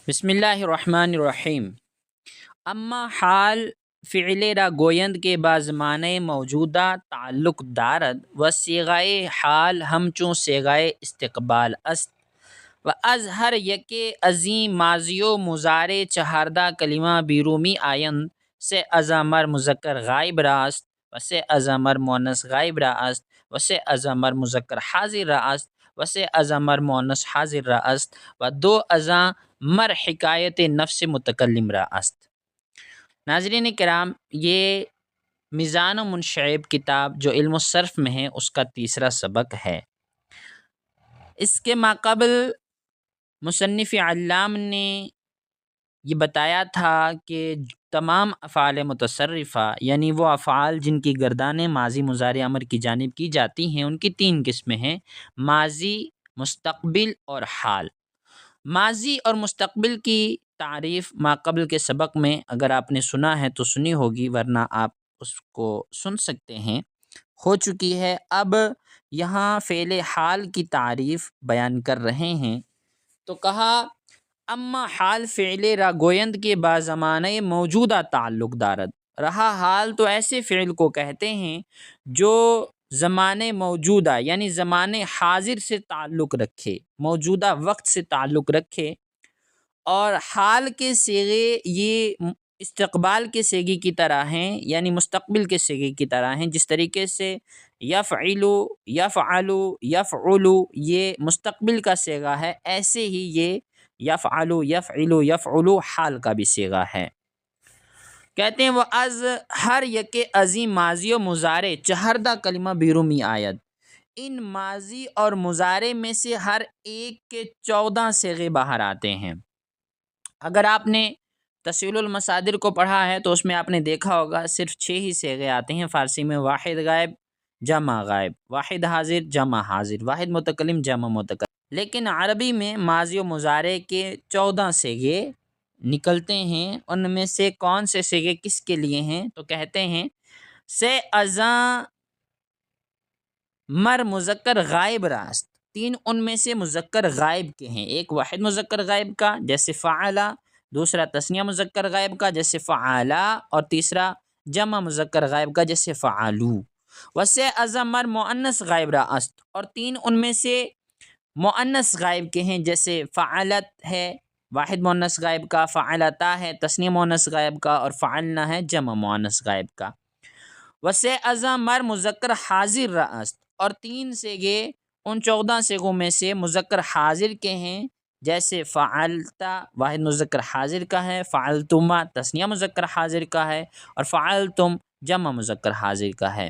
بسم اللہ الرحمن الرحیم۔ اما حال فعل را گویند کے با زمانۂ موجودہ تعلق دارد و صیغۂ حال ہمچون صیغۂ استقبال است و از ہر یک عظیم ماضی و مضارع چہاردہ کلمہ بیرومی آیند سے ازا مر مذکر غائب را است و سے ازا مر مؤنث غائب را است و سے ازا مر مذکر حاضر را است و سے ازا مر مؤنث حاضر را است و دو ازا مر حکایت نفس متکلم را است۔ ناظرین کرام، یہ میزان و منشعب کتاب جو علم الصرف میں ہے اس کا تیسرا سبق ہے۔ اس کے ماقبل مصنف علام نے یہ بتایا تھا کہ تمام افعال متصرفہ یعنی وہ افعال جن کی گردانیں ماضی مضارع امر کی جانب کی جاتی ہیں ان کی تین قسمیں ہیں: ماضی، مستقبل اور حال۔ ماضی اور مستقبل کی تعریف ماقبل کے سبق میں اگر آپ نے سنا ہے تو سنی ہوگی، ورنہ آپ اس کو سن سکتے ہیں، ہو چکی ہے۔ اب یہاں فعل حال کی تعریف بیان کر رہے ہیں تو کہا اما حال فعل را گویند کے با زمانۂ موجودہ تعلق دارد۔ رہا حال تو ایسے فعل کو کہتے ہیں جو زمانے موجودہ یعنی زمانے حاضر سے تعلق رکھے، موجودہ وقت سے تعلق رکھے، اور حال کے صیغے یہ استقبال کے صیغے کی طرح ہیں، یعنی مستقبل کے صیغے کی طرح ہیں۔ جس طریقے سے یفعلو، یفعلو، یفعلو یہ مستقبل کا صیغہ ہے، ایسے ہی یہ یفعلو، یفعلو، یفعلو حال کا بھی صیغہ ہے۔ کہتے ہیں وہ از ہر یک عظیم ماضی و مضارع چہردہ کلمہ بیرومی آید۔ ان ماضی اور مضارع میں سے ہر ایک کے 14 صیغے باہر آتے ہیں۔ اگر آپ نے تسہیل المصادر کو پڑھا ہے تو اس میں آپ نے دیکھا ہوگا صرف 6 ہی صیغے آتے ہیں۔ فارسی میں واحد غائب، جمع غائب، واحد حاضر، جمع حاضر، واحد متکلم، جمع متکلم۔ لیکن عربی میں ماضی و مضارع کے 14 صیغے نکلتے ہیں۔ ان میں سے کون سے صیغے کس کے لیے ہیں تو کہتے ہیں سے ازاں مر مذکر غائب راست۔ 3 ان میں سے مذکر غائب کے ہیں، ایک واحد مذکر غائب کا جیسے فعلا، دوسرا تثنیہ مذکر غائب کا جیسے فعلا، اور تیسرا جمع مذکر غائب کا جیسے فعلو۔ وسے ازاں مر مؤنث غائب راست، اور 3 ان میں سے مؤنث غائب کے ہیں جیسے فعلت ہے واحد مؤنث غائب کا، فعلتا ہے تثنیہ مؤنث غائب کا، اور فعلنا ہے جمع مؤنث غائب کا۔ وسے ازاں مر مذکر حاضر راست، اور 3 صیغے ان 14 صیغوں میں سے مذکر حاضر کے ہیں جیسے فعلتا واحد مذکر حاضر کا ہے، فعلتما تثنیہ مذکر حاضر کا ہے، اور فعلتم جمع مذکر حاضر کا ہے۔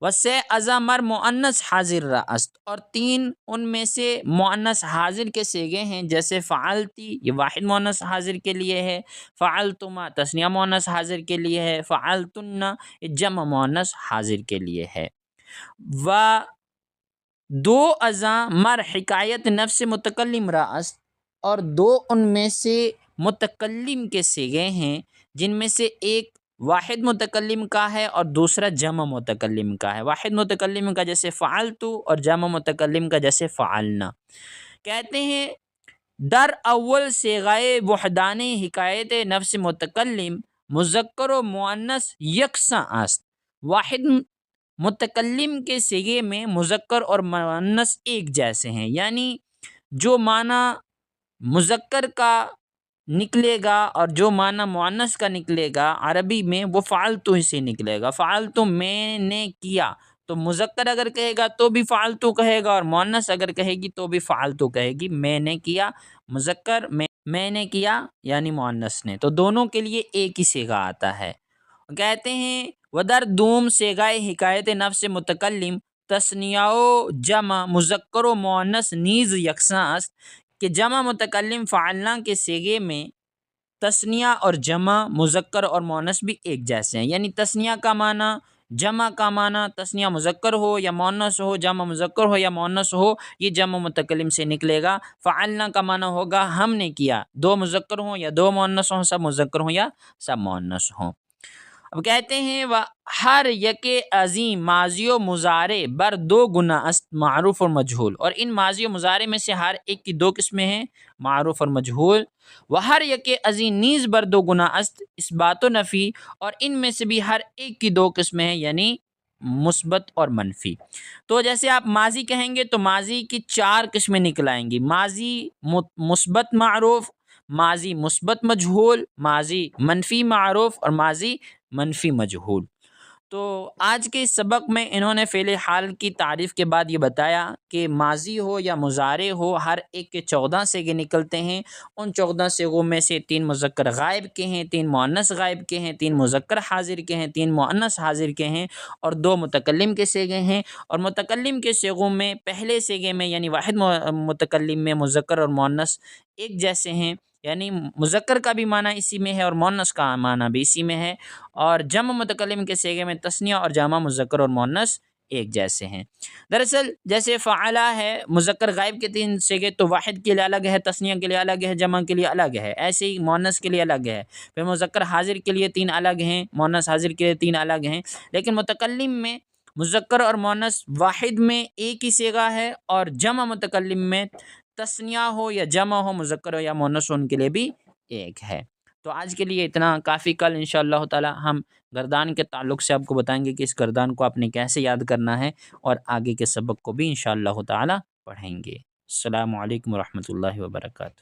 وسے ازاں مر مؤنث حاضر راست، اور 3 ان میں سے مؤنث حاضر کے صیغے ہیں جیسے فعلتی یہ واحد مؤنث حاضر کے لیے ہے، فعلتما تثنیہ مؤنث حاضر کے لیے ہے، فعلتن یہ جمع مؤنث حاضر کے لیے ہے۔ و دو ازاں مر حکایت نفس متکلم راست، اور 2 ان میں سے متکلم کے صیغے ہیں جن میں سے ایک واحد متکلم کا ہے اور دوسرا جمع متکلم کا ہے۔ واحد متکلم کا جیسے فعلتو، اور جمع متکلم کا جیسے فعلنا۔ کہتے ہیں در اول صیغۂ وحدان حکایت نفس متکلم مذکر و مؤنث یکساں است۔ واحد متکلم کے صیغے میں مذکر اور مؤنث ایک جیسے ہیں، یعنی جو معنی مذکر کا نکلے گا اور جو معنی مؤنث کا نکلے گا عربی میں وہ فعلتو ہی سے نکلے گا۔ فعلتو میں نے کیا، تو مذکر اگر کہے گا تو بھی فعلتو کہے گا، اور مؤنث اگر کہے گی تو بھی فعلتو کہے گی۔ میں نے کیا مذکر، میں نے کیا یعنی مؤنث نے، تو دونوں کے لیے ایک ہی صیغہ آتا ہے۔ کہتے ہیں ودر دوم صیغۂ حکایت نفس متکلم تثنیہ و جمع مذکر و مؤنث نیز یکساں است، کہ جمع متکلم فعلنا کے صیغے میں تثنیہ اور جمع مذکر اور مؤنث بھی ایک جیسے ہیں، یعنی تثنیہ کا معنی، جمع کا معنی، تثنیہ مذکر ہو یا مؤنث ہو، جمع مذکر ہو یا مؤنث ہو، یہ جمع متکلم سے نکلے گا۔ فعلنا کا معنی ہوگا ہم نے کیا، 2 مذکر ہوں یا 2 مؤنث ہوں، سب مذکر ہوں یا سب مؤنث ہوں۔ اب کہتے ہیں وہ ہر یک عظیم ماضی و مضارع بر دو گنا است معروف اور مجہول، اور ان ماضی و مضارع میں سے ہر ایک کی دو قسمیں ہیں، معروف اور مجہول. وہ ہر یک عظیم نیز بر دو گنا است اثبات و نفی، اور ان میں سے بھی ہر ایک کی دو قسمیں ہیں، یعنی مثبت اور منفی. تو جیسے آپ ماضی کہیں گے تو ماضی کی چار قسمیں نکل آئیں گی: ماضی مثبت معروف، ماضی مثبت مجہول، ماضی منفی معروف، اور ماضی منفی مجہول. تو آج کے اس سبق میں انہوں نے فعل حال کی تعریف کے بعد یہ بتایا کہ ماضی ہو یا مضارع ہو، ہر ایک کے 14 صیغے نکلتے ہیں. ان 14 صیغوں میں سے 3 مذکر غائب کے ہیں، 3 مؤنث غائب کے ہیں، 3 مذکر حاضر کے ہیں، 3 مؤنث حاضر کے ہیں، اور 2 متکلم کے صیغے ہیں. اور متکلم کے صیغوں میں پہلے صیغے میں یعنی واحد متکلم میں مذکر اور مؤنث ایک جیسے ہیں، یعنی مذکر کا بھی معنی اسی میں ہے اور مؤنث کا معنی بھی اسی میں ہے. اور جمع متکلم کے صیغے میں تثنیہ اور جمع مذکر اور مؤنث ایک جیسے ہیں. دراصل جیسے فعلا ہے، مذکر غائب کے 3 صیغے تو واحد کے لیے الگ ہے، تثنیہ کے لیے الگ ہے، جمع کے لیے الگ ہے. ایسے ہی مؤنث کے لیے الگ ہے. پھر مذکر حاضر کے لیے 3 الگ ہیں، مؤنث حاضر کے لیے 3 الگ ہیں. لیکن متکلم میں مذکر اور مؤنث واحد میں ایک ہی صیغہ ہے، اور جمع متکلم میں تثنیہ ہو یا جمع ہو، مذکر ہو یا مؤنث ہو، ان کے لیے بھی ایک ہے. تو آج کے لیے اتنا کافی. کل انشاءاللہ تعالی ہم گردان کے تعلق سے آپ کو بتائیں گے کہ اس گردان کو آپ نے کیسے یاد کرنا ہے، اور آگے کے سبق کو بھی انشاءاللہ تعالی پڑھیں گے. السلام علیکم ورحمۃ اللہ وبرکاتہ.